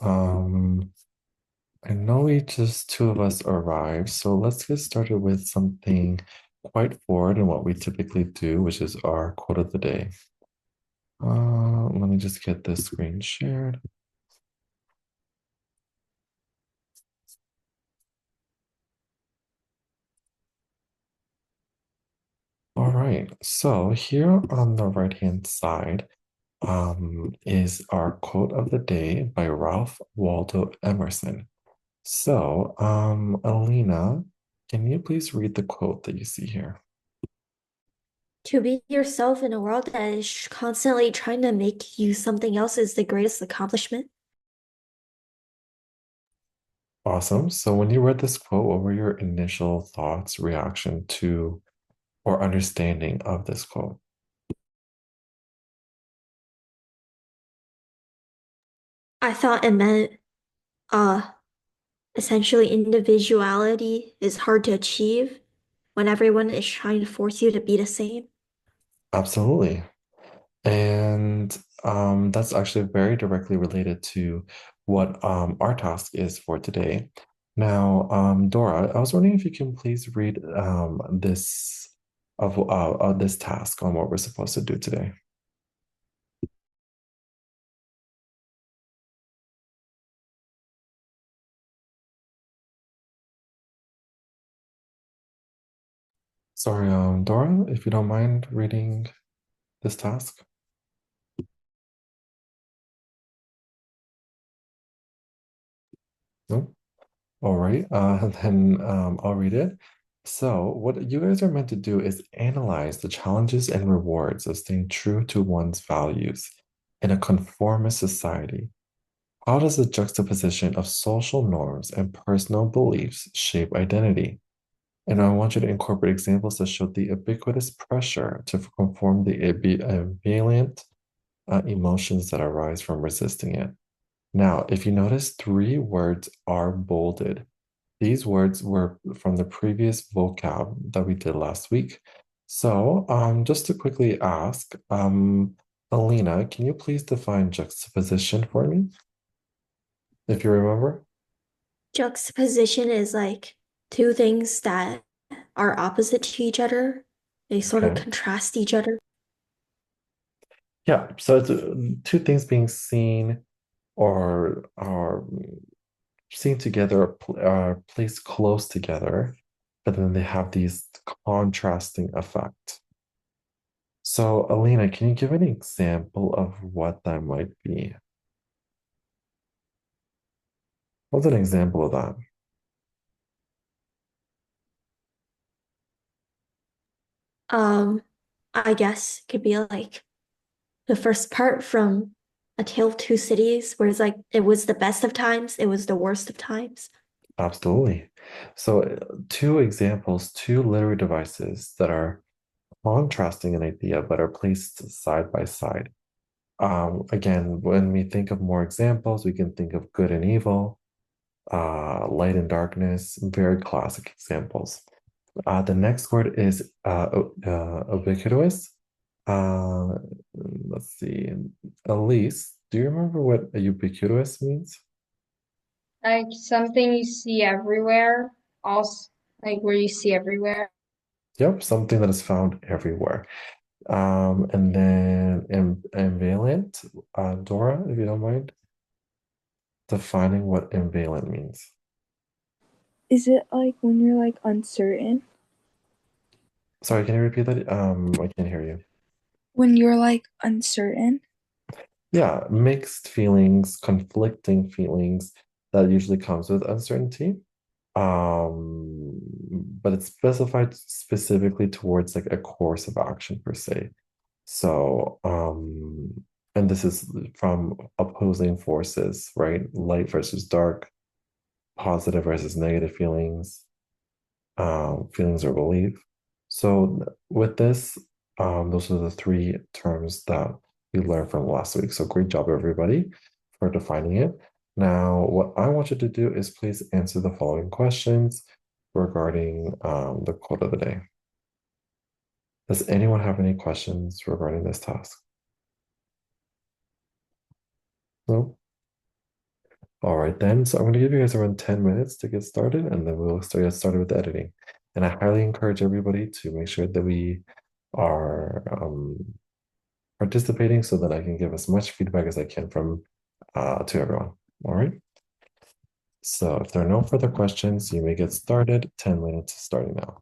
I know we just two of us arrived, so let's get started with something quite forward in what we typically do, which is our quote of the day. Let me just get this screen shared. All right, so here on the right-hand side is our quote of the day by Ralph Waldo Emerson. So, Alina, can you please read the quote that you see here? To be yourself in a world that is constantly trying to make you something else is the greatest accomplishment. Awesome. So when you read this quote, what were your initial thoughts, reaction to, or understanding of this quote? I thought it meant uh essentially individuality is hard to achieve when everyone is trying to force you to be the same. Absolutely. And that's actually very directly related to what our task is for today. Now, Dora, I was wondering if you can please read this task on what we're supposed to do today. Sorry, Dora, if you don't mind reading this task. No? All right, then I'll read it. So, what you guys are meant to do is analyze the challenges and rewards of staying true to one's values in a conformist society. How does the juxtaposition of social norms and personal beliefs shape identity? And I want you to incorporate examples that show the ubiquitous pressure to conform the ambivalent emotions that arise from resisting it. Now, if you notice, three words are bolded. These words were from the previous vocab that we did last week. So, just to quickly ask, Alina, can you please define juxtaposition for me, if you remember? Juxtaposition is like two things that are opposite to each other. They sort of Okay. contrast each other. Yeah, so it's two things being seen or seen together, placed close together, but then they have these contrasting effect. So, Alina, can you give an example of what that might be? What's an example of that? Um, I guess it could be like the first part from A Tale of Two Cities, where it's like it was the best of times, it was the worst of times. Absolutely. So, two examples, two literary devices that are contrasting an idea but are placed side by side. Again, when we think of more examples, we can think of good and evil, light and darkness, very classic examples. The next word is ubiquitous. Uh, let's see. Elise, do you remember what a ubiquitous means? Like something you see everywhere, also like where you see everywhere. Yep, something that is found everywhere. And then ambivalent, Dora, if you don't mind, defining what ambivalent means. Is it like when you're like uncertain? Sorry, can you repeat that? I can't hear you. When you're like uncertain? Yeah, mixed feelings, conflicting feelings that usually comes with uncertainty. But it's specified specifically towards like a course of action per se. So, and this is from opposing forces, right? Light versus dark, positive versus negative feelings, feelings or belief. So with this, those are the three terms that we learned from last week. So great job, everybody, for defining it. Now, what I want you to do is please answer the following questions regarding the quote of the day. Does anyone have any questions regarding this task? No? All right, then. So I'm going to give you guys around 10 minutes to get started, and then we'll get started with the editing. And I highly encourage everybody to make sure that we are participating so that I can give as much feedback as I can from to everyone. All right. So if there are no further questions, you may get started. 10 minutes starting now.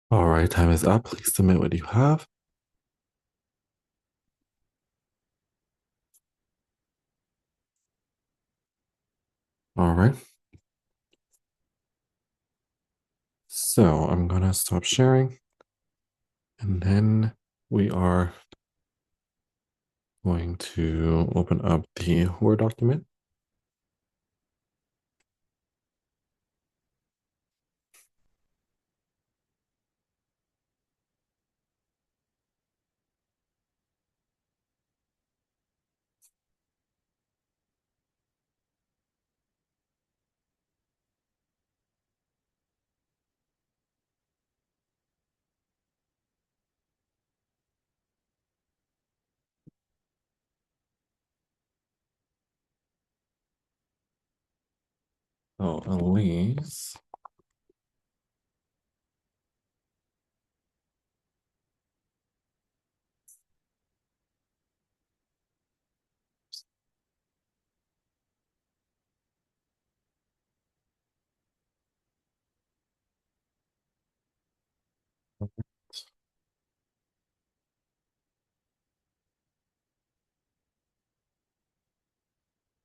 All right, time is up. Please submit what you have. All right. So I'm gonna stop sharing, and then we are going to open up the Word document. So Elise.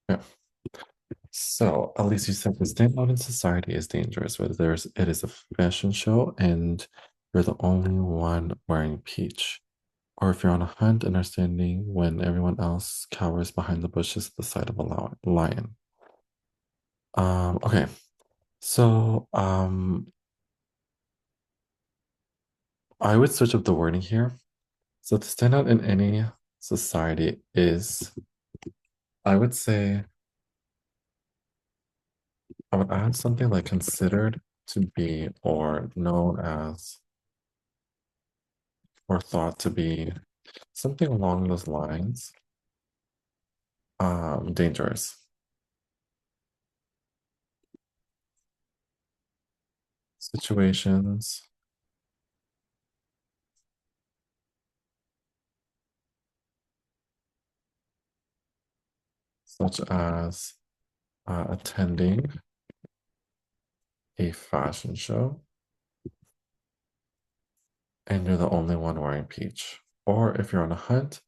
Yeah. So at least you said to stand out in society is dangerous, whether it is a fashion show and you're the only one wearing peach. Or if you're on a hunt and are standing when everyone else cowers behind the bushes at the side of a lion. Okay. So I would switch up the wording here. So to stand out in any society is, I would say, I would add something like considered to be or known as or thought to be something along those lines. Dangerous. Situations such as attending a fashion show and you're the only one wearing peach. Or if you're on a hunt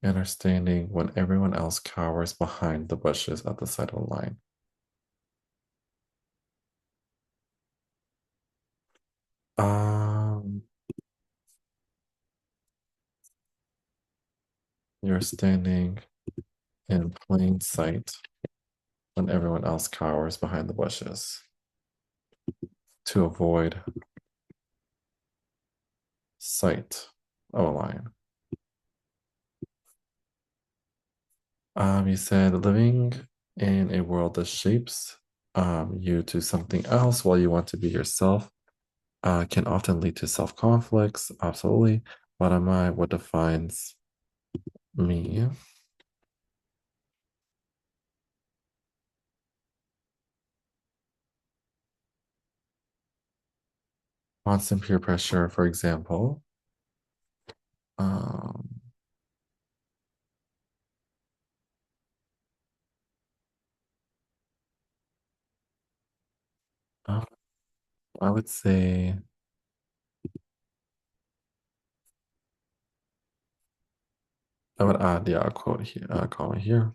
and are standing when everyone else cowers behind the bushes at the side of the line. You're standing in plain sight when everyone else cowers behind the bushes to avoid sight of a lion. You said living in a world that shapes you to something else while you want to be yourself can often lead to self-conflicts. Absolutely. What am I? What defines me? Constant peer pressure, for example. Um, uh, I would say I would add a quote here, comment here.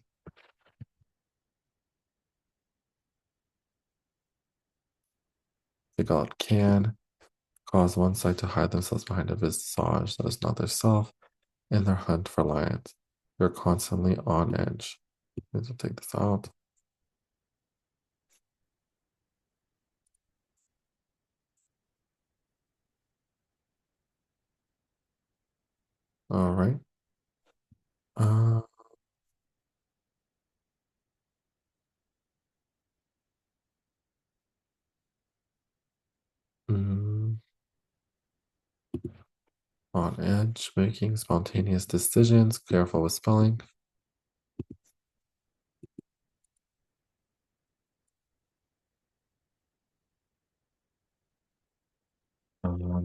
Take out can cause one side to hide themselves behind a visage that is not their self in their hunt for lions. They're constantly on edge. Let's take this out. All right. Uh, mm, on edge, making spontaneous decisions, careful with spelling.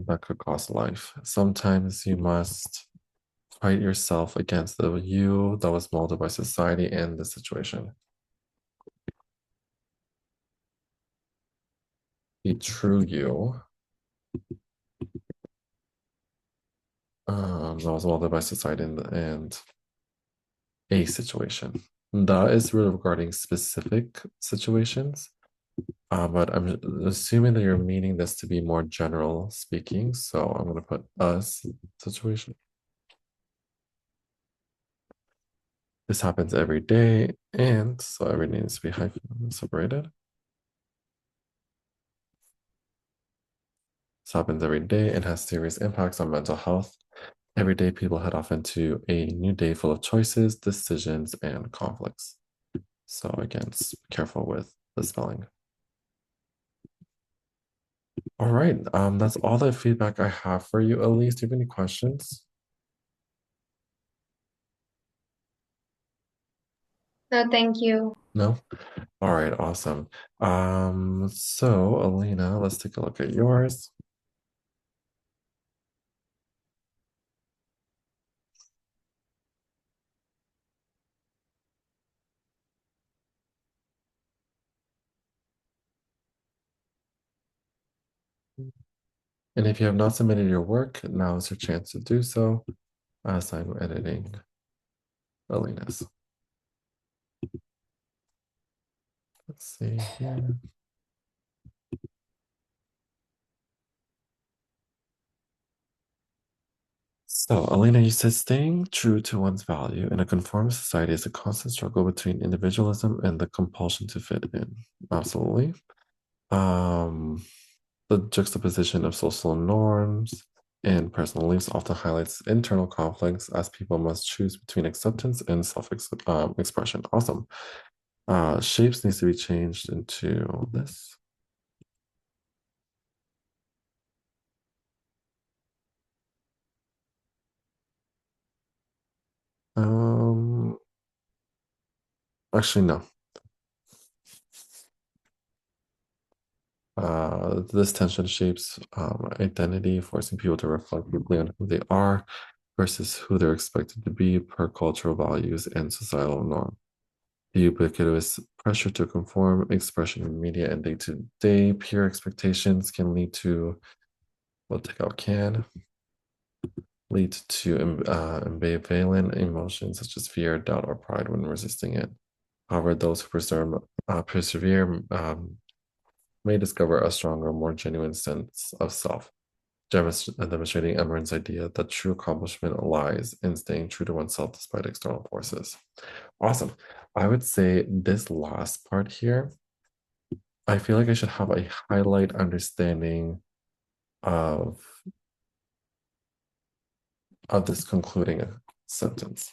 That could cost life. Sometimes you must fight yourself against the you that was molded by society and the situation. The true you That was multiplied by society and a situation. That is really regarding specific situations. But I'm assuming that you're meaning this to be more general speaking. So I'm going to put us situation. This happens every day. And so everything needs to be hyphen separated. This happens every day and has serious impacts on mental health. Every day, people head off into a new day full of choices, decisions, and conflicts. So again, be careful with the spelling. All right, that's all the feedback I have for you. Elise, do you have any questions? No, thank you. No? All right, awesome. So Alina, let's take a look at yours. And if you have not submitted your work, now is your chance to do so as I'm editing Alina's. Let's see here. So, Alina, you said staying true to one's value in a conformist society is a constant struggle between individualism and the compulsion to fit in. Absolutely. The juxtaposition of social norms and personal beliefs often highlights internal conflicts as people must choose between acceptance and self-expression. Awesome. Shapes needs to be changed into this. Actually, no. This tension shapes identity, forcing people to reflect deeply on who they are versus who they're expected to be per cultural values and societal norm. The ubiquitous pressure to conform, expression in media and day-to-day peer expectations can lead to, we'll take out can, lead to ambivalent emotions such as fear, doubt, or pride when resisting it. However, those who persevere may discover a stronger, more genuine sense of self, demonstrating Emeren's idea that true accomplishment lies in staying true to oneself despite external forces. Awesome. I would say this last part here, I feel like I should have a highlight understanding of this concluding sentence.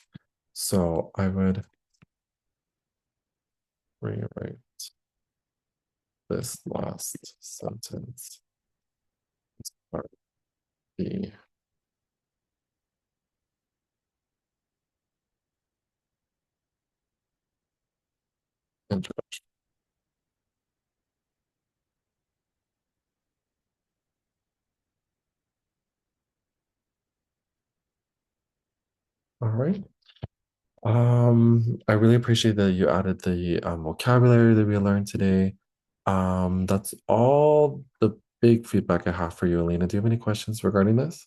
So I would rewrite this last sentence as part of the introduction. All right. I really appreciate that you added the vocabulary that we learned today. That's all the big feedback I have for you, Alina. Do you have any questions regarding this?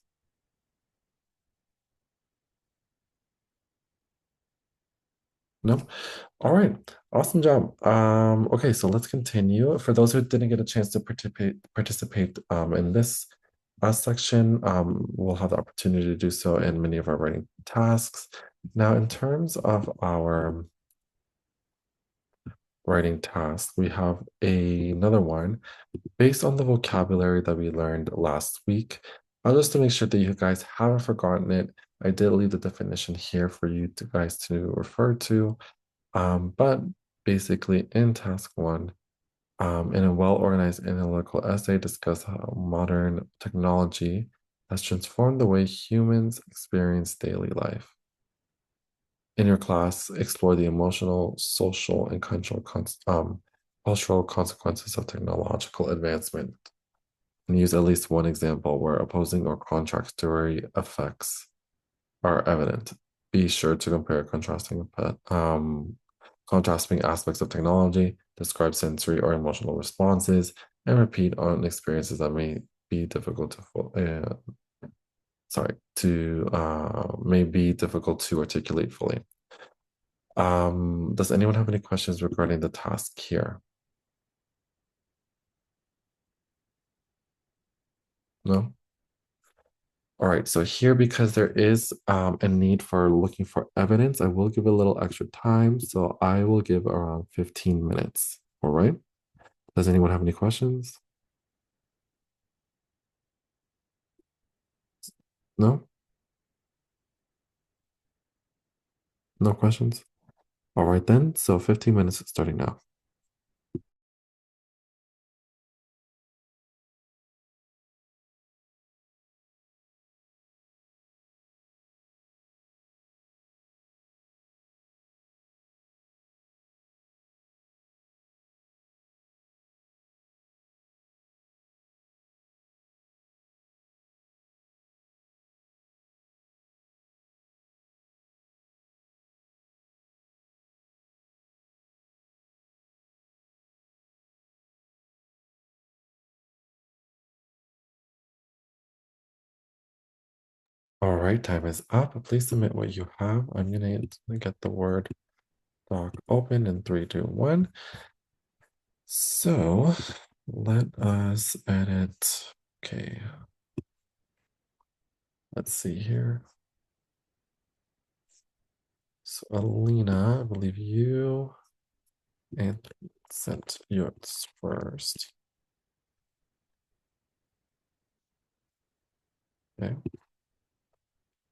No? All right. Awesome job. Okay, so let's continue. For those who didn't get a chance to participate in this section, we'll have the opportunity to do so in many of our writing tasks. Now, in terms of our writing task, we have another one based on the vocabulary that we learned last week. Just to make sure that you guys haven't forgotten it, I did leave the definition here for you guys to refer to. But basically in task one, in a well-organized analytical essay, discuss how modern technology has transformed the way humans experience daily life. In your class, explore the emotional, social, and cultural consequences of technological advancement, and use at least one example where opposing or contradictory effects are evident. Be sure to compare contrasting aspects of technology, describe sensory or emotional responses, and repeat on experiences that may be difficult to may be difficult to articulate fully. Does anyone have any questions regarding the task here? No? All right, so here, because there is a need for looking for evidence, I will give a little extra time. So I will give around 15 minutes. All right. Does anyone have any questions? No? No questions? All right then. So 15 minutes starting now. All right, time is up. Please submit what you have. I'm gonna get the Word doc open in 3, 2, 1. So let us edit. Okay. Let's see here. So Alina, I believe you and sent yours first. Okay.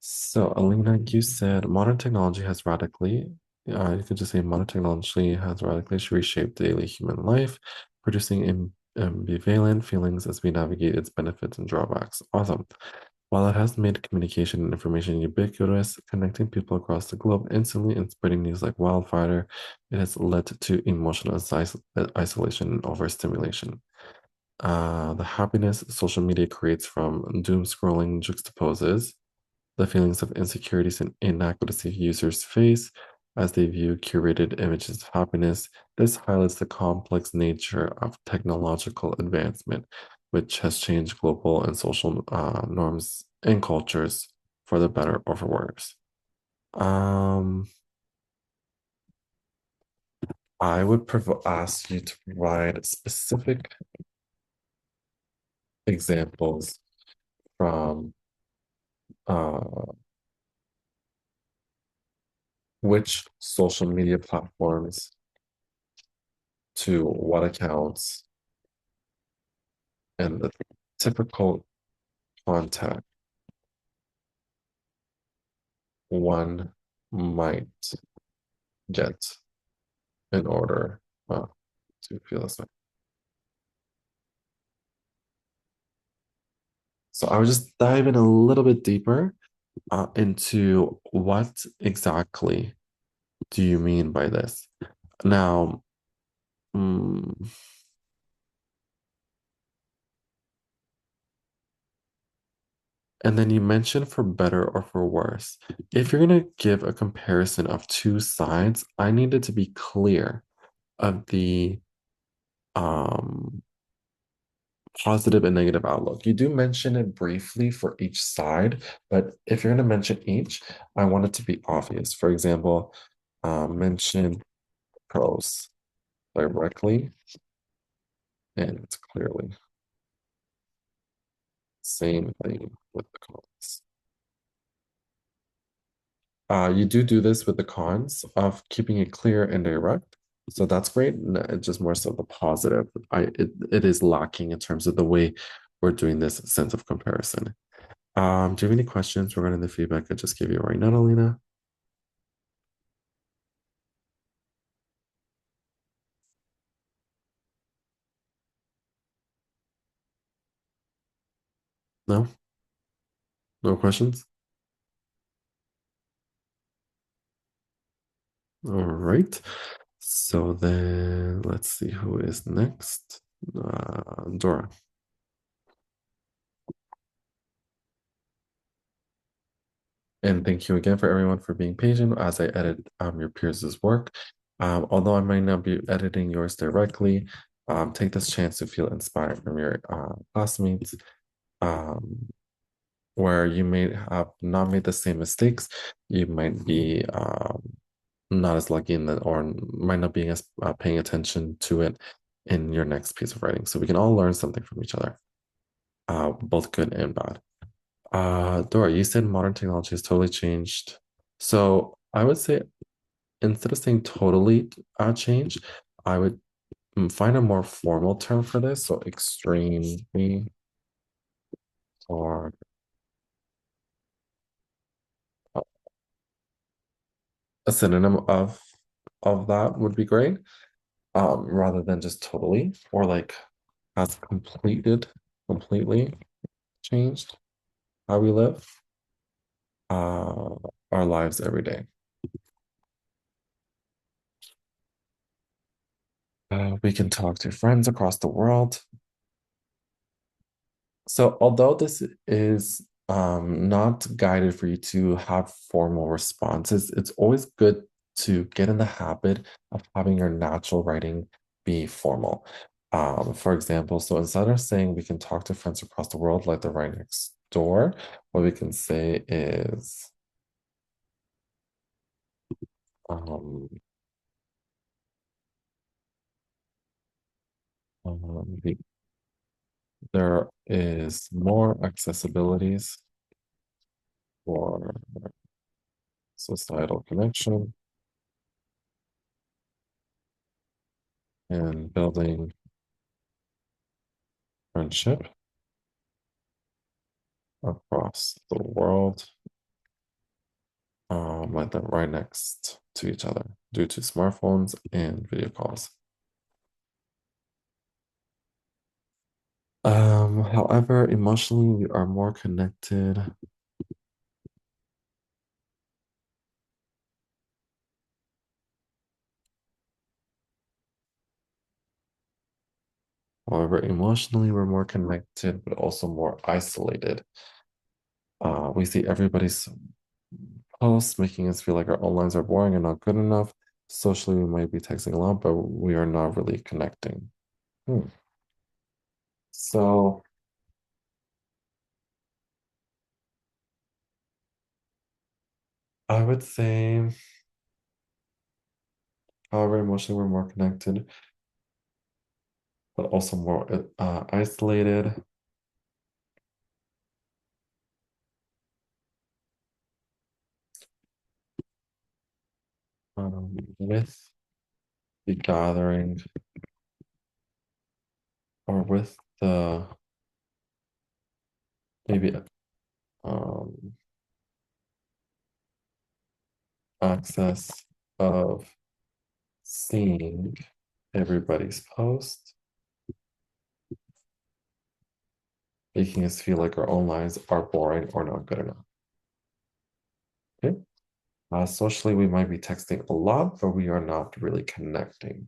So Alina, you said modern technology has radically, you could just say modern technology has radically reshaped daily human life, producing ambivalent feelings as we navigate its benefits and drawbacks. Awesome. While it has made communication and information ubiquitous, connecting people across the globe instantly and spreading news like wildfire, it has led to emotional isolation and overstimulation. The happiness social media creates from doom scrolling juxtaposes the feelings of insecurities and inadequacy users face as they view curated images of happiness. This highlights the complex nature of technological advancement, which has changed global and social norms and cultures for the better or for worse. I would ask you to provide specific examples from which social media platforms to what accounts and the typical contact one might get in order to feel this way. So I would just dive in a little bit deeper into what exactly do you mean by this? Now, and then you mentioned for better or for worse. If you're going to give a comparison of two sides, I needed to be clear of the positive and negative outlook. You do mention it briefly for each side, but if you're going to mention each, I want it to be obvious. For example, mention pros directly and clearly. Same thing with the cons. You do this with the cons of keeping it clear and direct. So that's great. It's just more so the positive. It is lacking in terms of the way we're doing this sense of comparison. Do you have any questions regarding the feedback I just gave you right now, Alina? No? No questions? All right. So then let's see who is next. Dora. And thank you again for everyone for being patient as I edit your peers' work. Although I might not be editing yours directly, take this chance to feel inspired from your classmates. where you may have not made the same mistakes. You might be not as lucky in that, or might not be as paying attention to it in your next piece of writing. So we can all learn something from each other, both good and bad. Dora, you said modern technology has totally changed. So I would say instead of saying totally changed, I would find a more formal term for this. So extremely, or a synonym of that would be great. Rather than just totally, or like has completely changed how we live uh our lives every day. We can talk to friends across the world. So although this is not guided for you to have formal responses, it's always good to get in the habit of having your natural writing be formal. For example, so instead of saying we can talk to friends across the world like they're right next door, what we can say is um, the, there is more accessibilities for societal connection and building friendship across the world, like they're right next to each other due to smartphones and video calls. However, emotionally, we are more connected. However, emotionally, we're more connected, but also more isolated. We see everybody's posts, making us feel like our own lives are boring and not good enough. Socially, we might be texting a lot, but we are not really connecting. So I would say, however, emotionally, we're more connected, but also more isolated. With the gathering or with the maybe um, access of seeing everybody's post, making us feel like our own lives are boring or not good enough. Okay. Socially, we might be texting a lot, but we are not really connecting.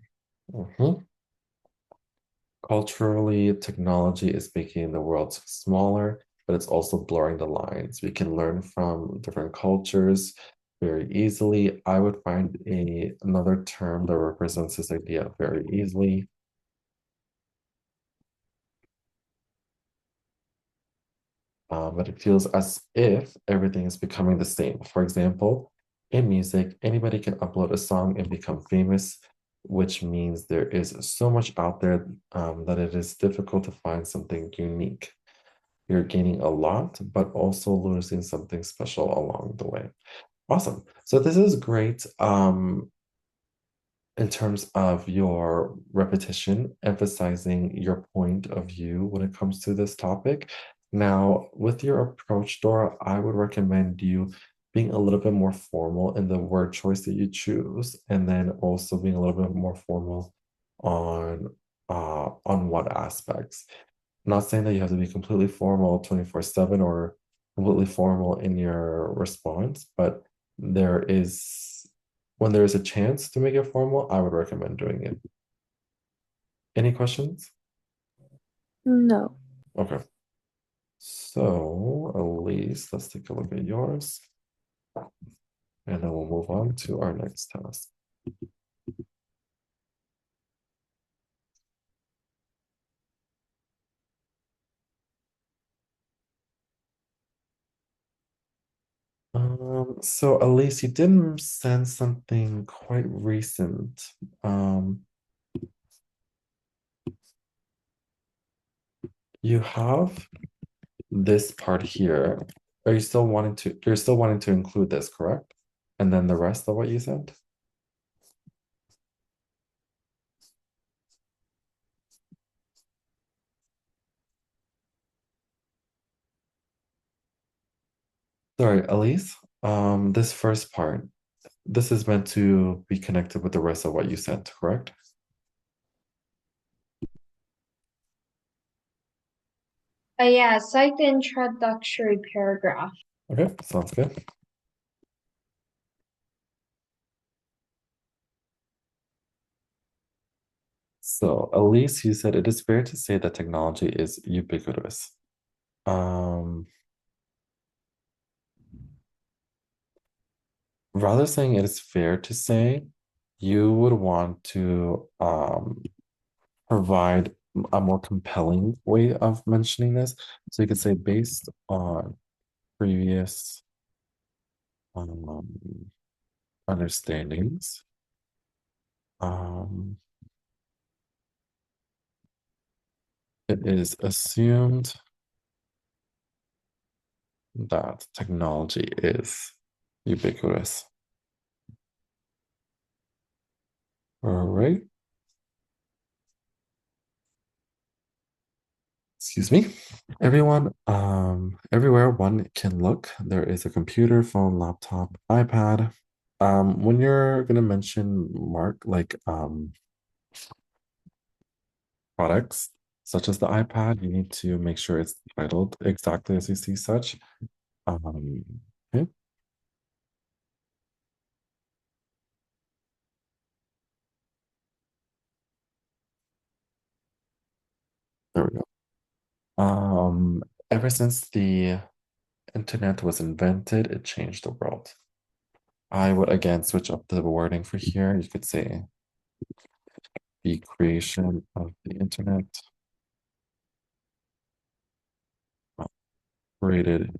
Culturally, technology is making the world smaller, but it's also blurring the lines. We can learn from different cultures very easily. I would find another term that represents this idea very easily. But it feels as if everything is becoming the same. For example, in music, anybody can upload a song and become famous, which means there is so much out there that it is difficult to find something unique. You're gaining a lot, but also losing something special along the way. Awesome. So this is great. In terms of your repetition, emphasizing your point of view when it comes to this topic. Now, with your approach, Dora, I would recommend you being a little bit more formal in the word choice that you choose, and then also being a little bit more formal on what aspects. Not saying that you have to be completely formal 24/7 or completely formal in your response, but there is, when there is a chance to make it formal, I would recommend doing it. Any questions? No. Okay. So, Elise, let's take a look at yours. And then we'll move on to our next task. So Elise, you didn't send something quite recent. You have this part here. You're still wanting to include this, correct? And then the rest of what you sent? Sorry, Elise. This first part, this is meant to be connected with the rest of what you sent, correct? Yeah, cite the introductory paragraph. Okay, sounds good. So, Elise, you said it is fair to say that technology is ubiquitous. Um, Rather saying it is fair to say, you would want to provide a more compelling way of mentioning this. So you could say based on previous um, understandings, um, it is assumed that technology is ubiquitous. All right. Excuse me. Everyone, everywhere one can look, there is a computer, phone, laptop, iPad. When you're gonna mention products such as the iPad, you need to make sure it's titled exactly as you see such. Um, okay, there we go. Ever since the internet was invented, it changed the world. I would again switch up the wording for here. You could say the creation of the internet created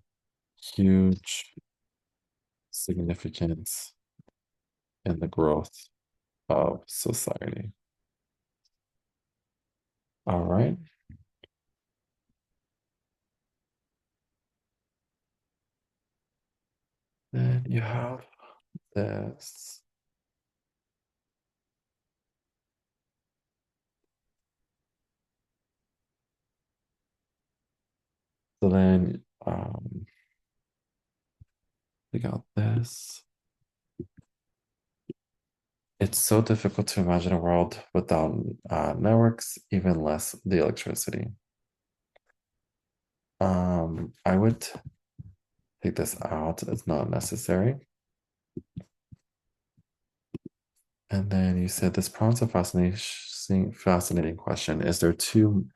huge significance in the growth of society. All right. Then you have this. So then we got this. It's so difficult to imagine a world without networks, even less the electricity. I would take this out. It's not necessary. And then you said this prompts a fascinating question. Is there too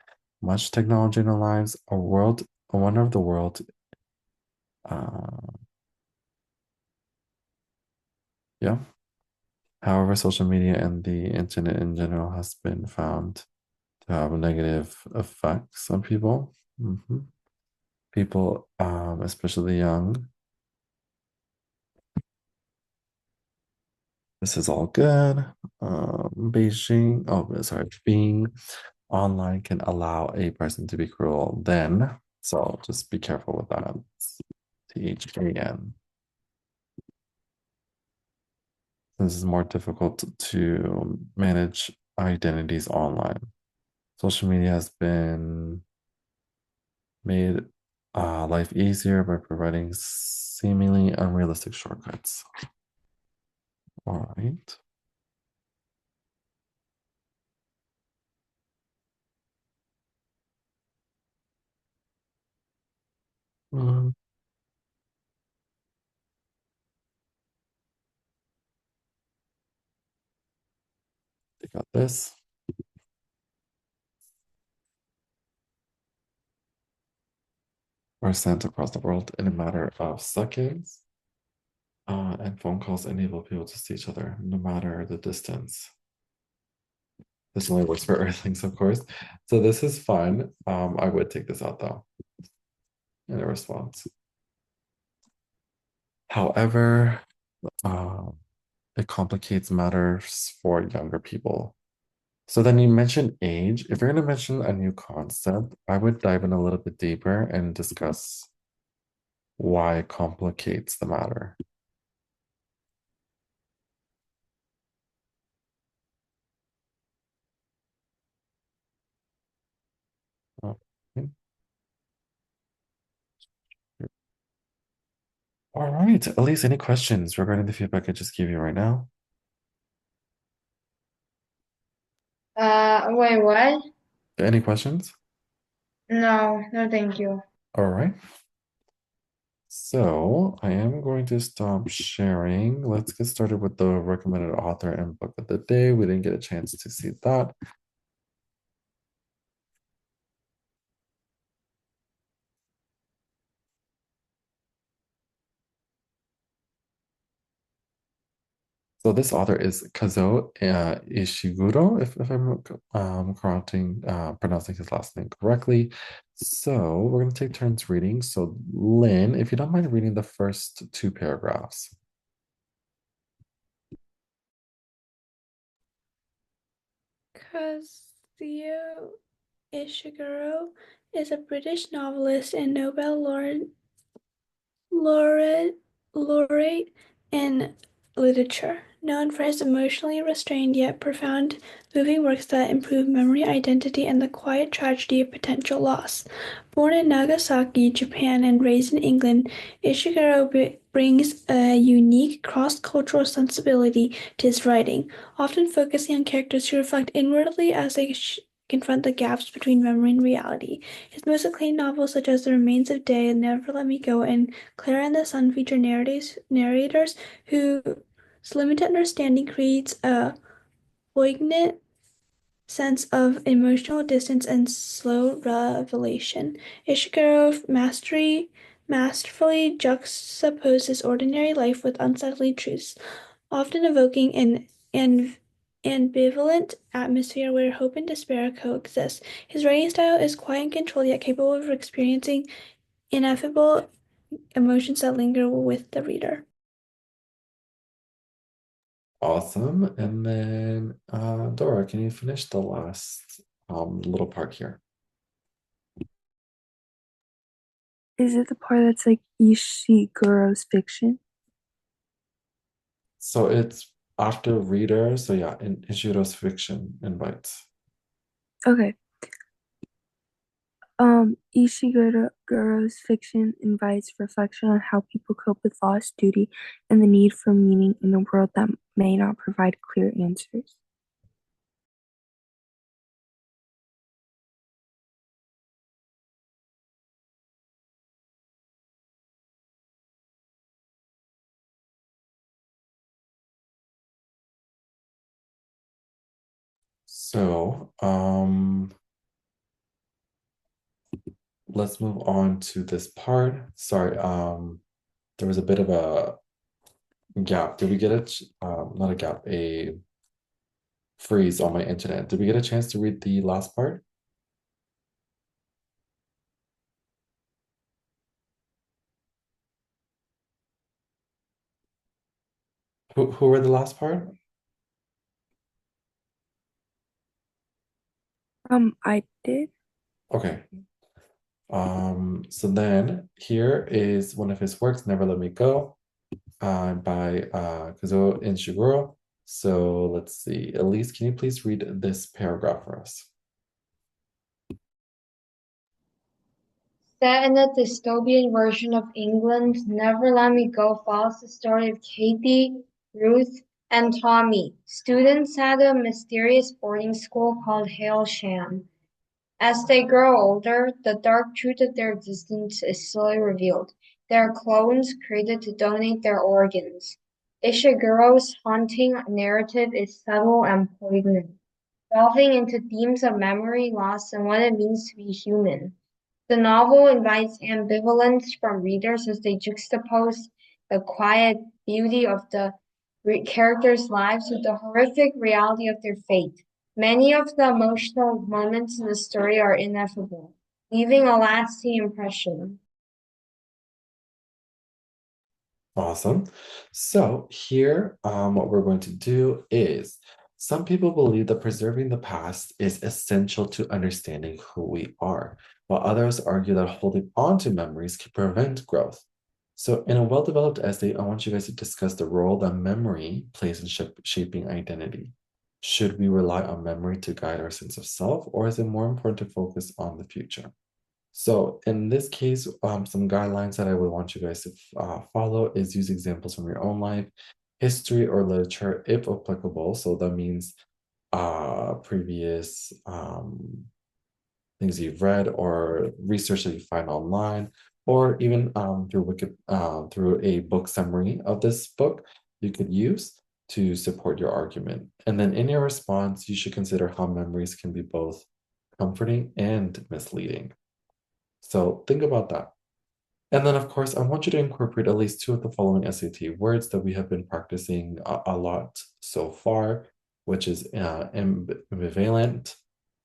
much technology in our lives? A wonder of the world. Yeah. However, social media and the internet in general has been found to have negative effects on people. People, especially young. This is all good. Being online can allow a person to be cruel then. So just be careful with that. THAN. This is more difficult to manage identities online. Social media has been made life easier by providing seemingly unrealistic shortcuts. All right. Um, they got this. Are sent across the world in a matter of seconds. And phone calls enable people to see each other no matter the distance. This only works for Earthlings, of course. So this is fun. I would take this out though in a response. However, uh, it complicates matters for younger people. So then you mentioned age. If you're going to mention a new concept, I would dive in a little bit deeper and discuss why it complicates the matter. Okay. All right. Elise, any questions regarding the feedback I just gave you right now? Wait, what? Any questions? No, no, thank you. All right. So I am going to stop sharing. Let's get started with the recommended author and book of the day. We didn't get a chance to see that. So this author is Kazuo Ishiguro, if I'm pronouncing his last name correctly. So we're going to take turns reading. So Lynn, if you don't mind reading the first two paragraphs. Kazuo Ishiguro is a British novelist and Nobel laureate in literature, known for his emotionally restrained yet profound, moving works that improve memory, identity, and the quiet tragedy of potential loss. Born in Nagasaki, Japan, and raised in England, Ishiguro brings a unique cross-cultural sensibility to his writing, often focusing on characters who reflect inwardly as they confront the gaps between memory and reality. His most acclaimed novels, such as The Remains of Day, Never Let Me Go, and Clara and the Sun, feature narrators whose limited understanding creates a poignant sense of emotional distance and slow revelation. Ishiguro masterfully juxtaposes ordinary life with unsettling truths, often evoking an ambivalent atmosphere where hope and despair coexist. His writing style is quiet and controlled, yet capable of experiencing ineffable emotions that linger with the reader. Awesome. And then Dora, can you finish the last little part here? Is it the part that's like Ishiguro's fiction? So it's after reader. So yeah, in Ishiro's fiction invites. Okay. Ishiguro's fiction invites reflection on how people cope with loss, duty, and the need for meaning in a world that may not provide clear answers. So let's move on to this part. Sorry, there was a bit of a gap. Did we get not a gap, a freeze on my internet? Did we get a chance to read the last part? Who read the last part? I did. Okay. So then here is one of his works, Never Let Me Go, by Kazuo Ishiguro. So let's see. Elise, can you please read this paragraph for us? Set in a dystopian version of England, Never Let Me Go follows the story of Katie, Ruth, and Tommy, students at a mysterious boarding school called Hailsham. As they grow older, the dark truth of their existence is slowly revealed. They are clones created to donate their organs. Ishiguro's haunting narrative is subtle and poignant, delving into themes of memory loss and what it means to be human. The novel invites ambivalence from readers as they juxtapose the quiet beauty of the characters' lives with the horrific reality of their fate. Many of the emotional moments in the story are ineffable, leaving a lasting impression. Awesome. So here, what we're going to do is some people believe that preserving the past is essential to understanding who we are, while others argue that holding on to memories can prevent growth. So in a well-developed essay, I want you guys to discuss the role that memory plays in shaping identity. Should we rely on memory to guide our sense of self, or is it more important to focus on the future? So in this case, some guidelines that I would want you guys to follow is use examples from your own life, history or literature, if applicable. So that means previous things you've read or research that you find online, or even through a book summary of this book you could use to support your argument. And then in your response, you should consider how memories can be both comforting and misleading. So think about that. And then, of course, I want you to incorporate at least two of the following SAT words that we have been practicing a lot so far, which is ambivalent,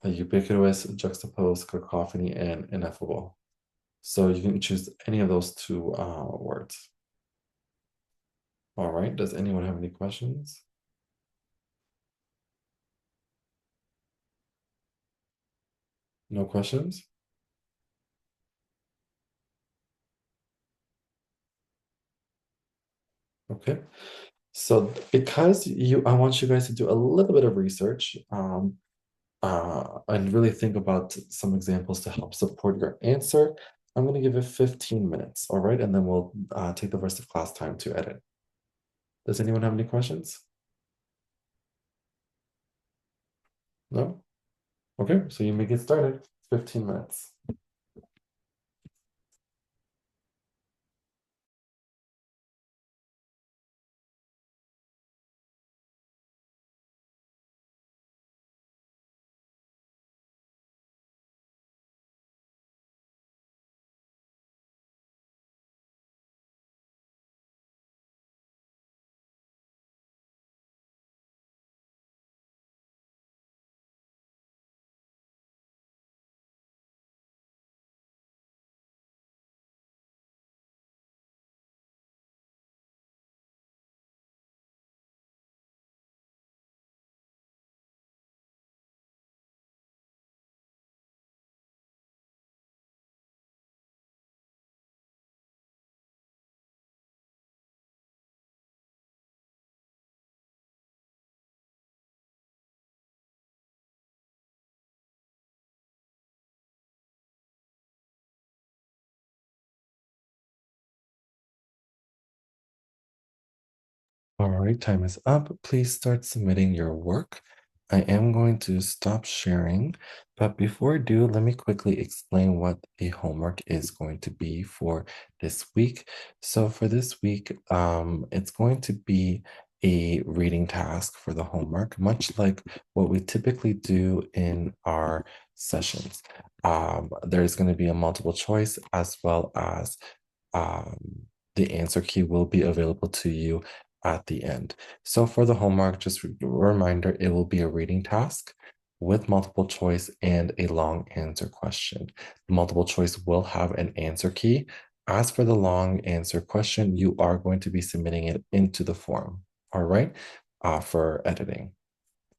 ubiquitous, juxtapose, cacophony, and ineffable. So you can choose any of those two words. All right, does anyone have any questions? No questions? Okay. So because I want you guys to do a little bit of research and really think about some examples to help support your answer, I'm going to give it 15 minutes, all right? And then we'll take the rest of class time to edit. Does anyone have any questions? No? Okay, so you may get started. 15 minutes. All right, time is up. Please start submitting your work. I am going to stop sharing, but before I do, let me quickly explain what the homework is going to be for this week. So for this week, it's going to be a reading task for the homework, much like what we typically do in our sessions. There's going to be a multiple choice as well as um, the answer key will be available to you at the end. So for the homework, just a reminder, it will be a reading task with multiple choice and a long answer question. The multiple choice will have an answer key. As for the long answer question, you are going to be submitting it into the form, all right, for editing.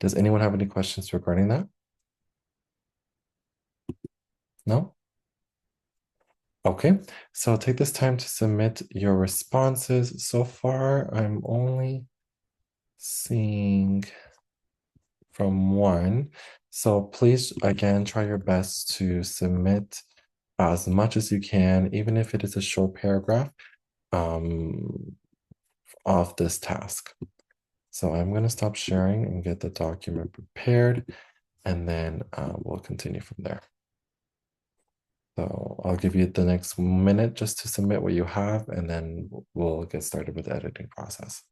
Does anyone have any questions regarding that? No? Okay, so take this time to submit your responses. So far, I'm only seeing from one. So please, again, try your best to submit as much as you can, even if it is a short paragraph of this task. So I'm going to stop sharing and get the document prepared, and then we'll continue from there. So I'll give you the next minute just to submit what you have, and then we'll get started with the editing process.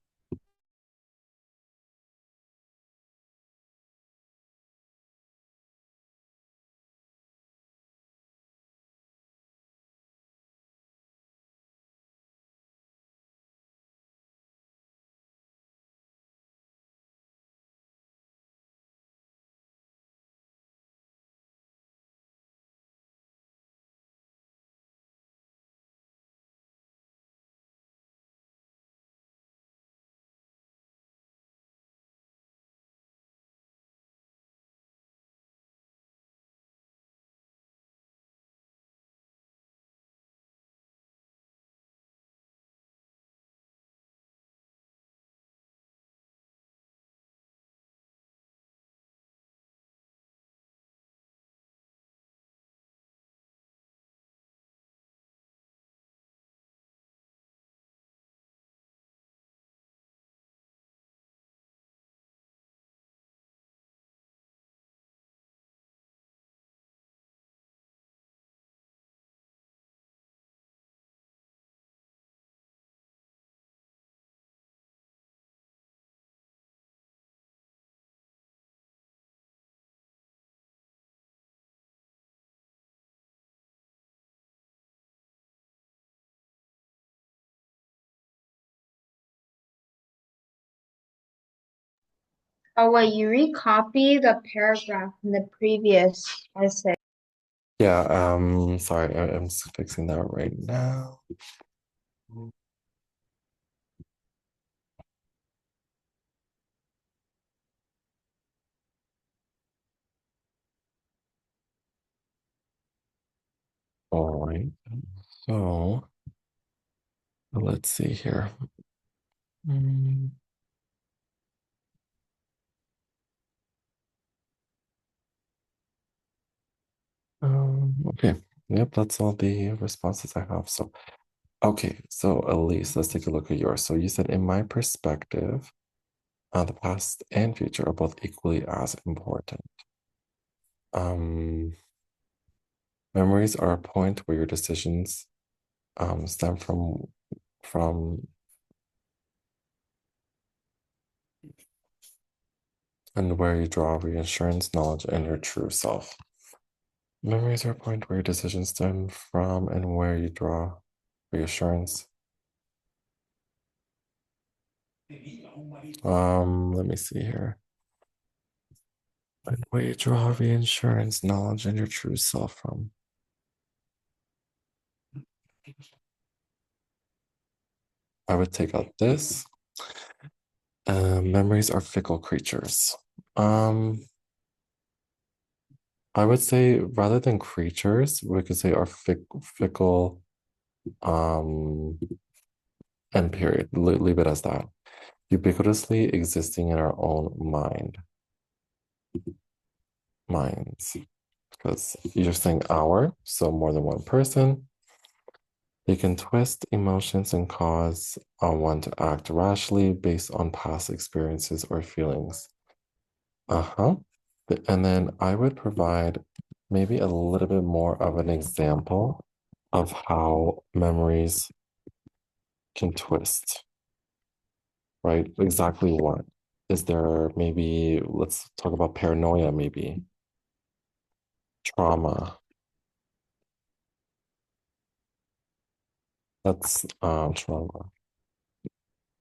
Oh wait, you recopied the paragraph in the previous essay. Yeah, sorry, I'm just fixing that right now. All right, so let's see here. Okay, yep, that's all the responses I have. So, okay, so Elise, let's take a look at yours. So you said, in my perspective, the past and future are both equally as important. Um, Memories are a point where your decisions stem from and where you draw reassurance, knowledge, and your true self. Memories are a point where your decisions stem from and where you draw reassurance. Let me see here. And where you draw reassurance, knowledge, and your true self from. I would take out this. Memories are fickle creatures. I would say rather than creatures, we could say are fickle, and period. Leave it as that. Ubiquitously existing in our own minds. Because you're saying our, so more than one person. They can twist emotions and cause one to act rashly based on past experiences or feelings. Uh-huh. And then I would provide maybe a little bit more of an example of how memories can twist, right? Exactly what? Is there maybe, let's talk about paranoia, maybe trauma. That's trauma.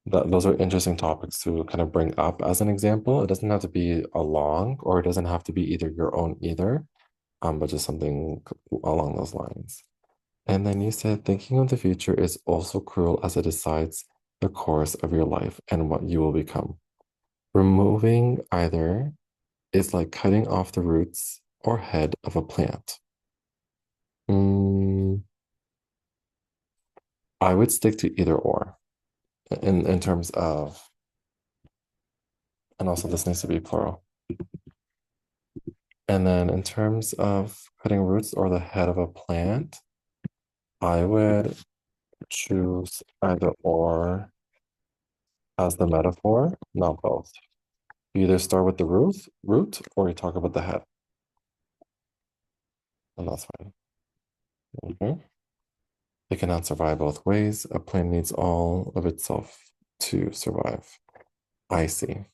Those are interesting topics to kind of bring up as an example. It doesn't have to be a long, or it doesn't have to be either your own either, but just something along those lines. And then you said thinking of the future is also cruel as it decides the course of your life and what you will become. Removing either is like cutting off the roots or head of a plant. I would stick to either or in terms of, and also this needs to be plural. And then in terms of cutting roots or the head of a plant, I would choose either or as the metaphor, not both. You either start with the root, or you talk about the head. And that's fine. It cannot survive both ways. A plant needs all of itself to survive. I see.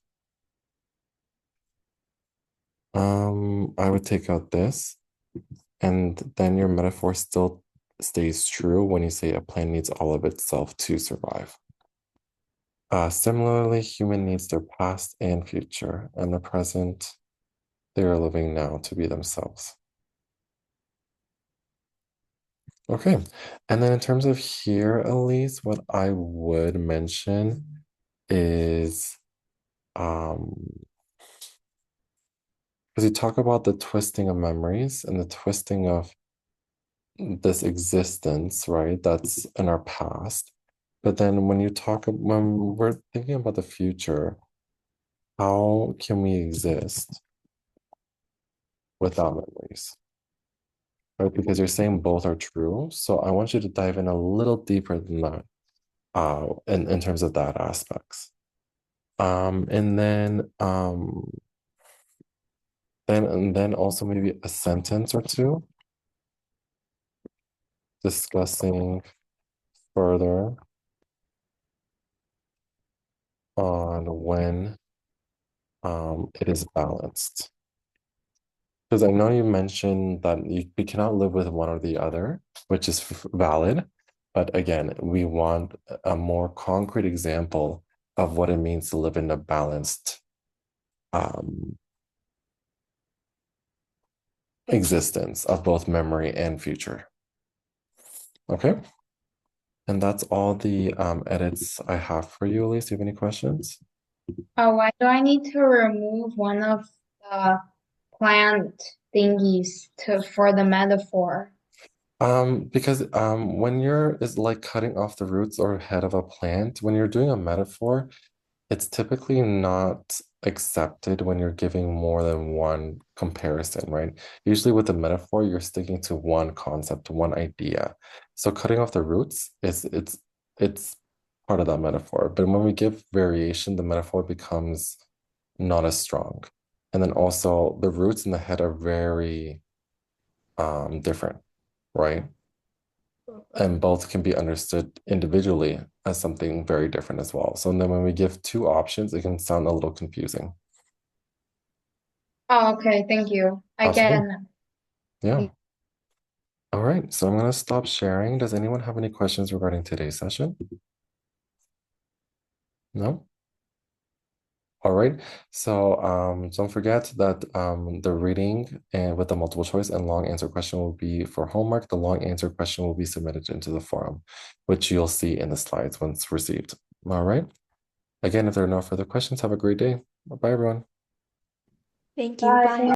I would take out this, and then your metaphor still stays true when you say a plant needs all of itself to survive. Similarly, human needs their past and future, and the present they are living now to be themselves. Okay, and then in terms of here, Elise, what I would mention is, because you talk about the twisting of memories and the twisting of this existence, right? That's in our past. But then when we're thinking about the future, how can we exist without memories? Right? Because you're saying both are true. So I want you to dive in a little deeper than that, in terms of that aspects. And then also maybe a sentence or two discussing further on when it is balanced. Because I know you mentioned that we cannot live with one or the other, which is valid. But again, we want a more concrete example of what it means to live in a balanced existence of both memory and future. Okay. And that's all the edits I have for you, Elise. Do you have any questions? Why do I need to remove one of the plant thingies for the metaphor? Because when you're is like cutting off the roots or head of a plant, when you're doing a metaphor, it's typically not accepted when you're giving more than one comparison, right? Usually with a metaphor, you're sticking to one concept, one idea. So cutting off the roots it's part of that metaphor. But when we give variation, the metaphor becomes not as strong. And then also the roots and the head are very different, right? And both can be understood individually as something very different as well. So then when we give two options, it can sound a little confusing. Oh, okay, thank you. I get it Awesome. now. Yeah. All right. So I'm going to stop sharing. Does anyone have any questions regarding today's session? No? All right. So don't forget that the reading and with the multiple choice and long answer question will be for homework. The long answer question will be submitted into the forum, which you'll see in the slides once received. All right. Again, if there are no further questions, have a great day. Bye, everyone. Thank you. Bye. Bye.